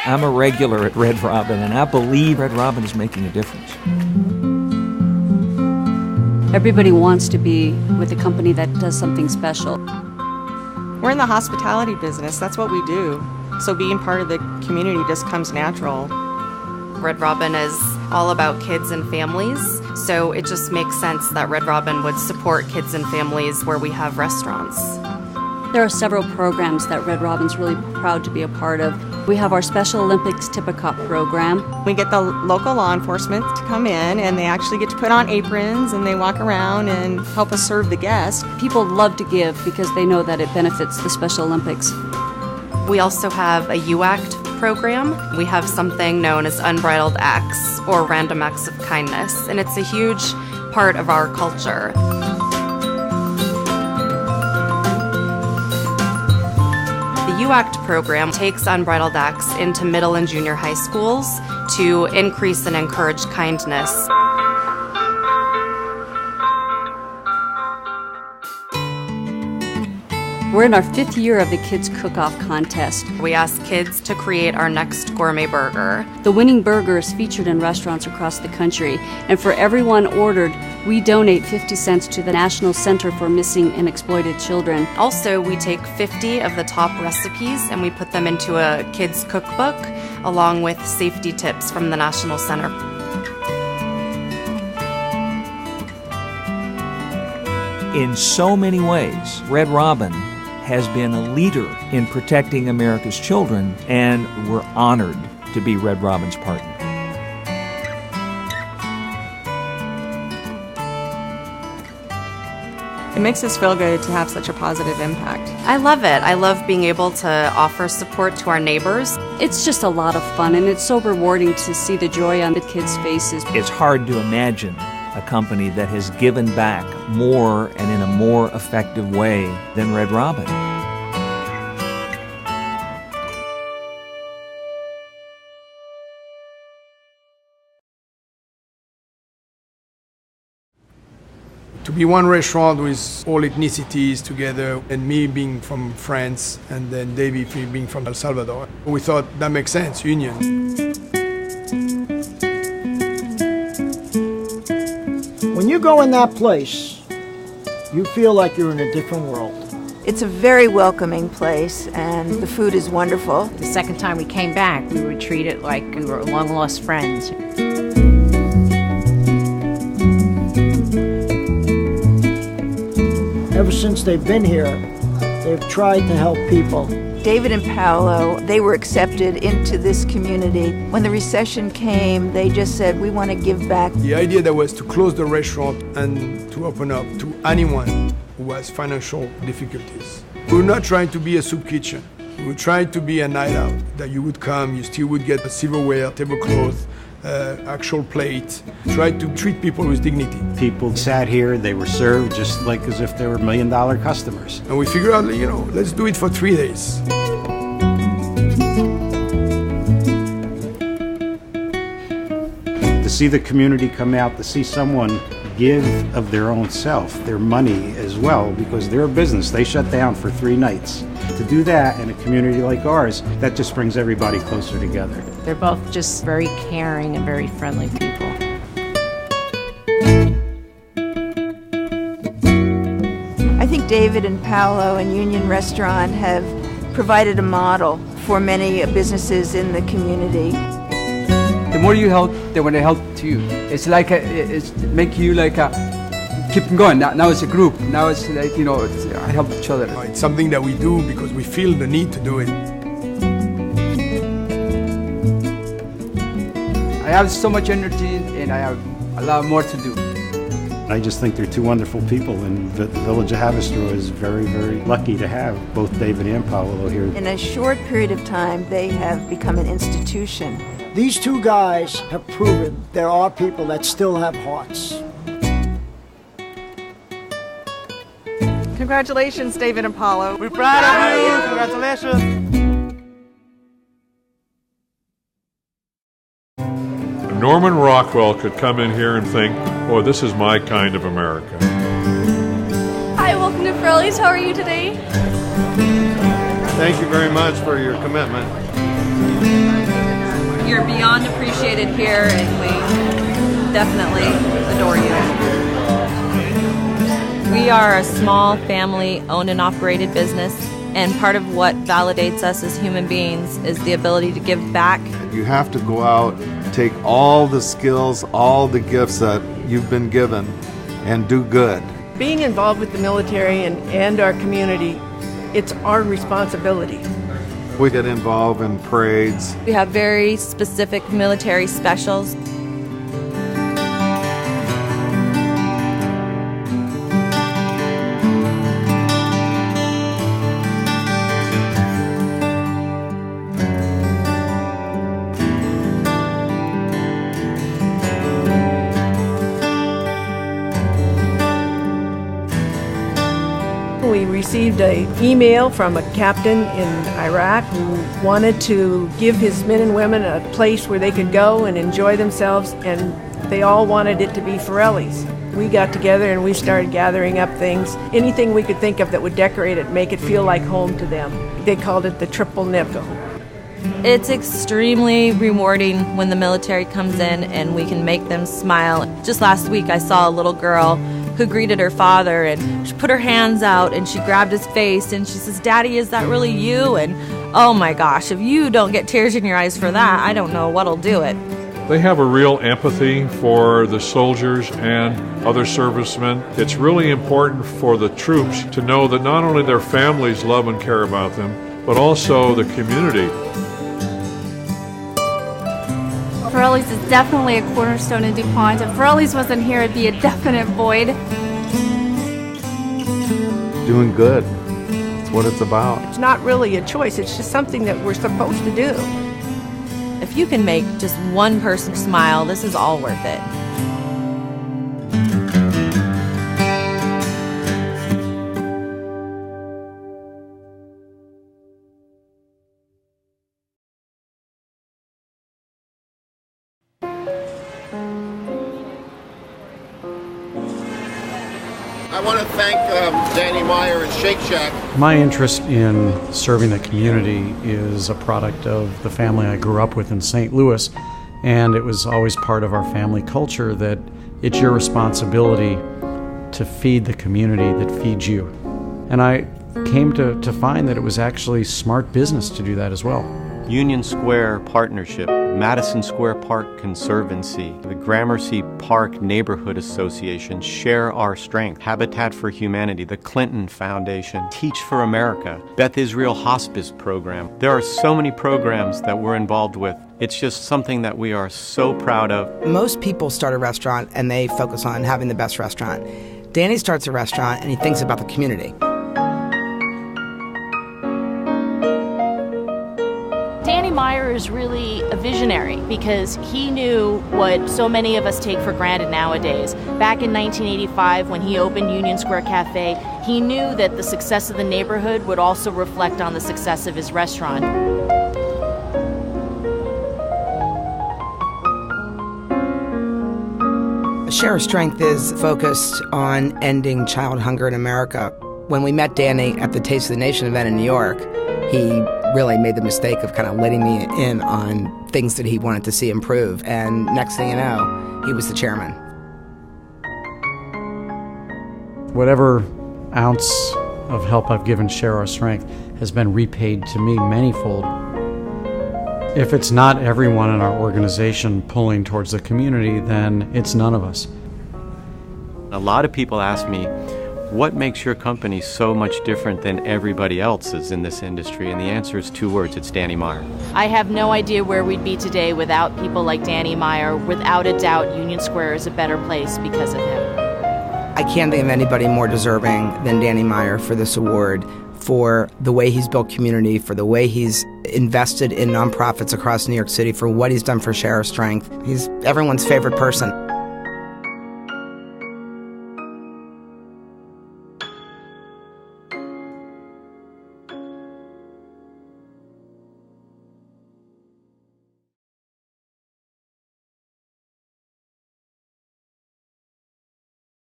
I'm a regular at Red Robin, and I believe Red Robin is making a difference. Everybody wants to be with a company that does something special. We're in the hospitality business. That's what we do. So being part of the community just comes natural. Red Robin is all about kids and families, so it just makes sense that Red Robin would support kids and families where we have restaurants. There are several programs that Red Robin's really proud to be a part of. We have our Special Olympics Tip-A-Cup program. We get the local law enforcement to come in, and they actually get to put on aprons, and they walk around and help us serve the guests. People love to give because they know that it benefits the Special Olympics. We also have a U-Act program. We have something known as Unbridled Acts, or Random Acts of Kindness, and it's a huge part of our culture. The U-Act program takes Unbridled Acts into middle and junior high schools to increase and encourage kindness. We're in our 5th year of the Kids Cook-Off contest. We ask kids to create our next gourmet burger. The winning burger is featured in restaurants across the country, and for everyone ordered, we donate 50 cents to the National Center for Missing and Exploited Children. Also, we take 50 of the top recipes and we put them into a kids cookbook along with safety tips from the National Center. In so many ways, Red Robin has been a leader in protecting America's children, and we're honored to be Red Robin's partner. It makes us feel good to have such a positive impact. I love it. I love being able to offer support to our neighbors. It's just a lot of fun, and it's so rewarding to see the joy on the kids' faces. It's hard to imagine a company that has given back more and in a more effective way than Red Robin. To be one restaurant with all ethnicities together, and me being from France, and then Davey being from El Salvador, we thought that makes sense, union. When you go in that place, you feel like you're in a different world. It's a very welcoming place, and the food is wonderful. The second time we came back, we were treated like we were long-lost friends. Ever since they've been here, they've tried to help people. David and Paolo, they were accepted into this community. When the recession came, they just said, we want to give back. The idea that was to close the restaurant and to open up to anyone who has financial difficulties. We're not trying to be a soup kitchen. We're trying to be a night out, that you would come, you still would get a silverware, tablecloth, actual plate. Try to treat people with dignity. People sat here, they were served just like as if they were $1 million customers. And we figured out, let's do it for 3 days. To see the community come out, to see someone give of their own self, their money as well, because they're a business. They shut down for 3 nights. To do that in a community like ours, that just brings everybody closer together. They're both just very caring and very friendly people. I think David and Paolo and Union Restaurant have provided a model for many businesses in the community. The more you help, they want to help too. It's like it's make you keep going. Now it's a group. Now it's like I help each other. It's something that we do because we feel the need to do it. I have so much energy, and I have a lot more to do. I just think they're 2 wonderful people, and the Village of Havastro is very, very lucky to have both David and Paolo here. In a short period of time, they have become an institution. These 2 guys have proven there are people that still have hearts. Congratulations, David and Paolo. We're proud of you. Congratulations. Norman Rockwell could come in here and think, oh, this is my kind of America. Hi, welcome to Frelli's. How are you today? Thank you very much for your commitment. You're beyond appreciated here, and we definitely adore you. We are a small family owned and operated business, and part of what validates us as human beings is the ability to give back. You have to go out, take all the skills, all the gifts that you've been given, and do good. Being involved with the military and our community, it's our responsibility. We get involved in parades. We have very specific military specials. We received an email from a captain in Iraq who wanted to give his men and women a place where they could go and enjoy themselves, and they all wanted it to be Forelli's. We got together and we started gathering up things, anything we could think of that would decorate it, make it feel like home to them. They called it the triple nickel. It's extremely rewarding when the military comes in and we can make them smile. Just last week I saw a little girl who greeted her father, and she put her hands out and she grabbed his face and she says, "Daddy, is that really you?" And oh my gosh, if you don't get tears in your eyes for that, I don't know what'll do it. They have a real empathy for the soldiers and other servicemen. It's really important for the troops to know that not only their families love and care about them, but also the community. Forelli's is definitely a cornerstone in DuPont. If Forelli's wasn't here, it'd be a definite void. Doing good. That's what it's about. It's not really a choice, it's just something that we're supposed to do. If you can make just one person smile, this is all worth it. I want to thank Danny Meyer and Shake Shack. My interest in serving the community is a product of the family I grew up with in St. Louis, and it was always part of our family culture that it's your responsibility to feed the community that feeds you. And I came to find that it was actually smart business to do that as well. Union Square Partnership, Madison Square Park Conservancy, the Gramercy Park Neighborhood Association, Share Our Strength, Habitat for Humanity, the Clinton Foundation, Teach for America, Beth Israel Hospice Program. There are so many programs that we're involved with. It's just something that we are so proud of. Most people start a restaurant and they focus on having the best restaurant. Danny starts a restaurant and he thinks about the community. Danny Meyer is really a visionary because he knew what so many of us take for granted nowadays. Back in 1985, when he opened Union Square Cafe, he knew that the success of the neighborhood would also reflect on the success of his restaurant. Share Our Strength is focused on ending child hunger in America. When we met Danny at the Taste of the Nation event in New York, he really made the mistake of kind of letting me in on things that he wanted to see improve. And next thing you know, he was the chairman. Whatever ounce of help I've given Share Our Strength has been repaid to me manyfold. If it's not everyone in our organization pulling towards the community, then it's none of us. A lot of people ask me, what makes your company so much different than everybody else's in this industry? And the answer is two words, it's Danny Meyer. I have no idea where we'd be today without people like Danny Meyer. Without a doubt, Union Square is a better place because of him. I can't think of anybody more deserving than Danny Meyer for this award, for the way he's built community, for the way he's invested in nonprofits across New York City, for what he's done for Share Our Strength. He's everyone's favorite person.